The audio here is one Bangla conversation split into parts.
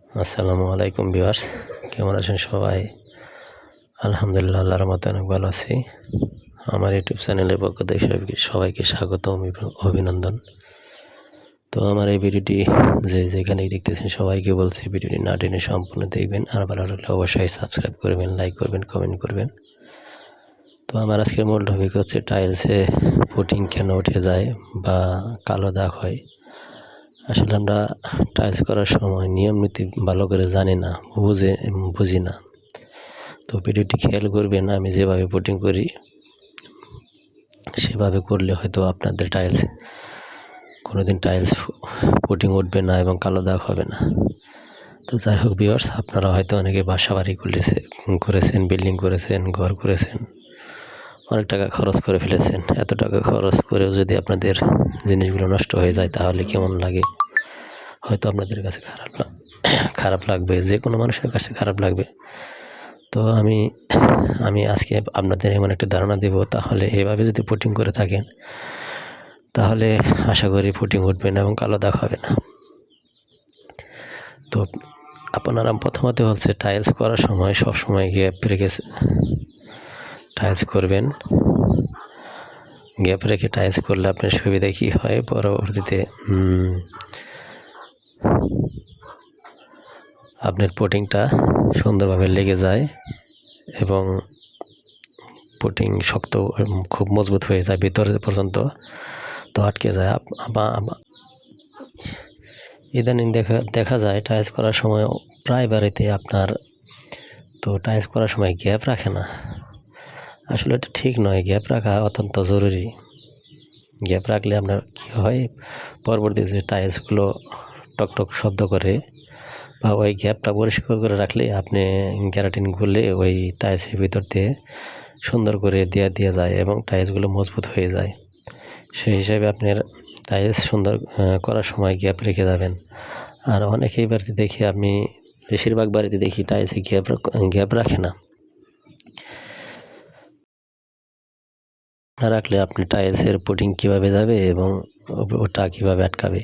আসসালামু আলাইকুম ভিউয়ার্স, কেমন আছেন সবাই? আলহামদুলিল্লাহ, আল্লাহর রহমতে অনেক ভালো আছি। আমার ইউটিউব চ্যানেলের পক্ষ থেকে সবাইকে স্বাগতম এবং অভিনন্দন। তো আমার এই ভিডিওটি যেখানেই দেখতেছেন সবাইকে বলছি ভিডিওটি না টেনে সম্পূর্ণ দেখবেন, আর ভালো লাগলে অবশ্যই সাবস্ক্রাইব করবেন, লাইক করবেন, কমেন্ট করবেন। তো আমার আজকের মূল টপিক হচ্ছে টাইলসে পুটিং কেন উঠে যায় বা কালো দাগ হয়। আসলে আমরা টাইলস করার সময় নিয়ম নীতি ভালো করে জানি না, বুঝি না। তো ভিডিওটি খেয়াল করবেন, আমি যেভাবে পুটিং করি সেভাবে করলে হয়তো আপনাদের কোনোদিন টাইলস পুটিং উঠবে না এবং কালো দাগ হবে না। তো যাই হোক ভিউয়ার্স, আপনারা হয়তো অনেকে বাসা বাড়ি করেছেন, বিল্ডিং করেছেন, ঘর করেছেন, অনেক টাকা খরচ করে ফেলেছেন। এত টাকা খরচ করেও যদি আপনাদের জিনিসগুলো নষ্ট হয়ে যায় তাহলে কেমন লাগে? হয়তো আপনাদের কাছে খারাপ লাগবে, যে কোনো মানুষের কাছে খারাপ লাগবে। তো আমি আজকে আপনাদের এমন একটা ধারণা দেব, তাহলে এভাবে যদি পুটিং করে থাকেন তাহলে আশা করি পুটিং উঠবে না এবং কালো দাগ হবে না। তো আপনারা প্রথমত হচ্ছে টাইলস করার সময় সবসময় গ্যাপ রেখে টাইলস করবেন। গ্যাপ রেখে টাইলস করলে আপনার সুবিধা কী হয়, পরবর্তীতে আপনার পুটিংটা সুন্দরভাবে লেগে যায় এবং পুটিং শক্ত খুব মজবুত হয়ে যায়, ভিতরে পর্যন্ত তো আটকে যায়। ইদানিং দেখা যায় টাইলস করার সময় প্রায় বাড়িতে আপনার তো টাইলস করার সময় গ্যাপ রাখে না। আসলে এটা ঠিক নয়, গ্যাপ রাখা অত্যন্ত জরুরি। গ্যাপ রাখলে আপনার কী হয়, পরবর্তীতে যে টাইলসগুলো টকটক শব্দ করে বা ওই গ্যাপটা পরিষ্কার করে রাখলে আপনি গ্যারাটিন গুলে ওই টাইলসের ভিতর দিয়ে সুন্দর করে দেওয়া যায় এবং টাইলসগুলো মজবুত হয়ে যায়। সেই হিসাবে আপনার টাইলস সুন্দর করার সময় গ্যাপ রেখে যাবেন। আর অনেকেই বাড়িতে দেখি, আমি বেশিরভাগ বাড়িতে দেখি টাইলসে গ্যাপ রাখে না। না রাখলে আপনি টাইলসের পুটিং কীভাবে যাবে এবং ওটা কীভাবে আটকাবে?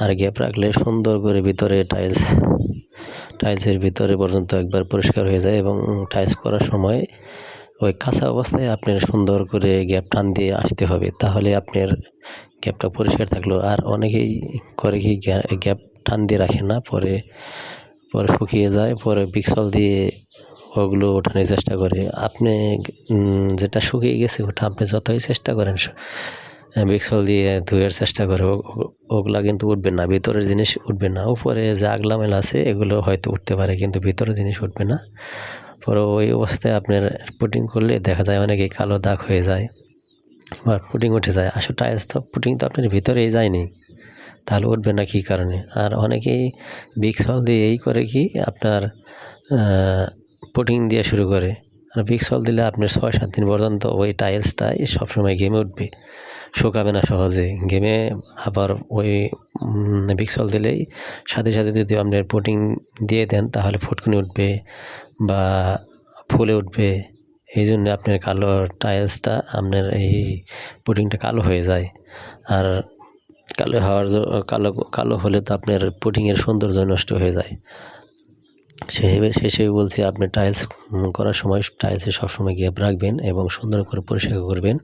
আর গ্যাপ রাখলে সুন্দর করে ভিতরে টাইলসের ভিতরে পর্যন্ত একবার পরিষ্কার হয়ে যায় এবং টাইলস করার সময় ওই কাঁচা অবস্থায় আপনার সুন্দর করে গ্যাপ টান দিয়ে আসতে হবে, তাহলে আপনার গ্যাপটা পরিষ্কার থাকলো। আর অনেকেই করে কি গ্যাপ টান দিয়ে রাখে না, পরে শুকিয়ে যায়, পরে পিক্সল দিয়ে ওগুলো ওঠানোর চেষ্টা করে। আপনি যেটা শুকিয়ে গেছে ওটা আপনি যতই চেষ্টা করেন পিক্সল দিয়ে ধুয়ের চেষ্টা করে, ওগুলা কিন্তু উঠবে না, ভিতরের জিনিস উঠবে না। উপরে যে আগলা মেলা আছে এগুলো হয়তো উঠতে পারে, কিন্তু ভিতরের জিনিস উঠবে না। পরে ওই অবস্থায় আপনার পুটিং করলে দেখা যায় অনেকেই কালো দাগ হয়ে যায় বা পুটিং উঠে যায়। আসলে টাইলস তো পুটিং তো আপনার ভিতরেই যায়নি, তাহলে উঠবে না কী কারণে? আর অনেকেই পিক্সল দিয়ে এই করে কি আপনার পুটিং দিয়ে শুরু করে। আর পিক্সল দিলে আপনার 6-7 দিন পর্যন্ত ওই টাইলসটাই সবসময় ঘেমে উঠবে, শুকাবে না সহজে। ঘেমে আবার ওই পিক্সল দিলেই সাথে যদি আপনার পুটিং দিয়ে দেন তাহলে ফুটকুনি উঠবে বা ফুলে উঠবে। এই জন্য আপনার টাইলসটা আপনার এই পুটিংটা কালো হয়ে যায়। আর কালো হলে তো আপনার পুটিংয়ের সৌন্দর্য নষ্ট হয়ে যায়। শেষে বলছি, আপনি টাইলস করার সময় টাইলসে সবসময় গ্যাপ রাখবেন এবং সুন্দর করে পরিষ্কার করবেন।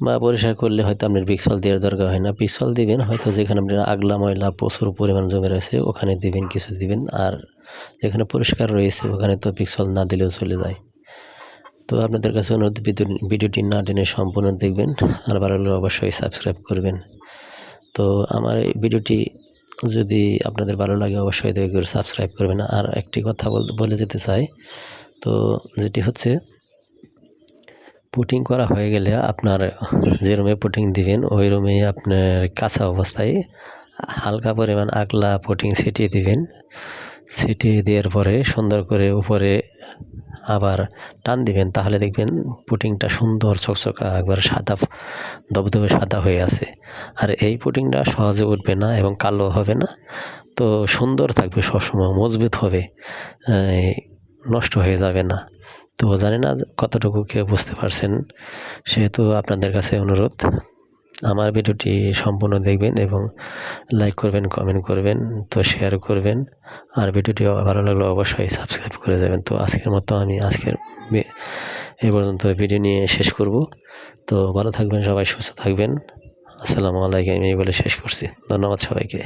বা পরিষ্কার করলে হয়তো আপনার পিক্সল দেওয়ার দরকার হয় না, পিক্সল দিবেন হয়তো যেখানে আপনার আগলা ময়লা প্রচুর পরিমাণ জমে রয়েছে ওখানে দিবেন, কিছু দিবেন। আর যেখানে পরিষ্কার রয়েছে ওখানে তো পিক্সল না দিলেও চলে যায়। তো আপনাদের কাছে অনুরোধ, ভিডিওটি না টেনে সম্পূর্ণ দেখবেন, আর ভালো লাগলে অবশ্যই সাবস্ক্রাইব করবেন। তো আমার এই ভিডিওটি যদি আপনাদের ভালো লাগে অবশ্যই দয়া করে সাবস্ক্রাইব করবেন। আর একটি কথা বলে যেতে চাই, তো যেটি হচ্ছে পুটিং করা হয়ে গেলে আপনার যে রুমে পুটিং দিবেন ওই রুমে আপনার কাঁচা অবস্থায় হালকা পরিমাণ আগলা পুটিং ছিটিয়ে দিবেন। ছিটিয়ে দেওয়ার পরে সুন্দর করে উপরে আবার টান দিবেন, তাহলে দেখবেন পুটিংটা সুন্দর চকচকা একবার সাদা, ধবধবে সাদা হয়ে আছে। আর এই পুটিংটা সহজে উঠবে না এবং কালো হবে না, তো সুন্দর থাকবে, সবসময় মজবুত হবে, নষ্ট হয়ে যাবে না। তো জানি না কতটুকু কেউ বুঝতে পারছেন, সেহেতু আপনাদের কাছে অনুরোধ আমার ভিডিওটি সম্পূর্ণ দেখবেন এবং লাইক করবেন, কমেন্ট করবেন, তো শেয়ার করবেন। আর ভিডিওটি ভালো লাগলে অবশ্যই সাবস্ক্রাইব করে যাবেন। তো আজকের মতো আমি এই পর্যন্ত ভিডিও নিয়ে শেষ করব। তো ভালো থাকবেন সবাই, সুস্থ থাকবেন। আসসালামু আলাইকুম এই বলে শেষ করছি। ধন্যবাদ সবাইকে।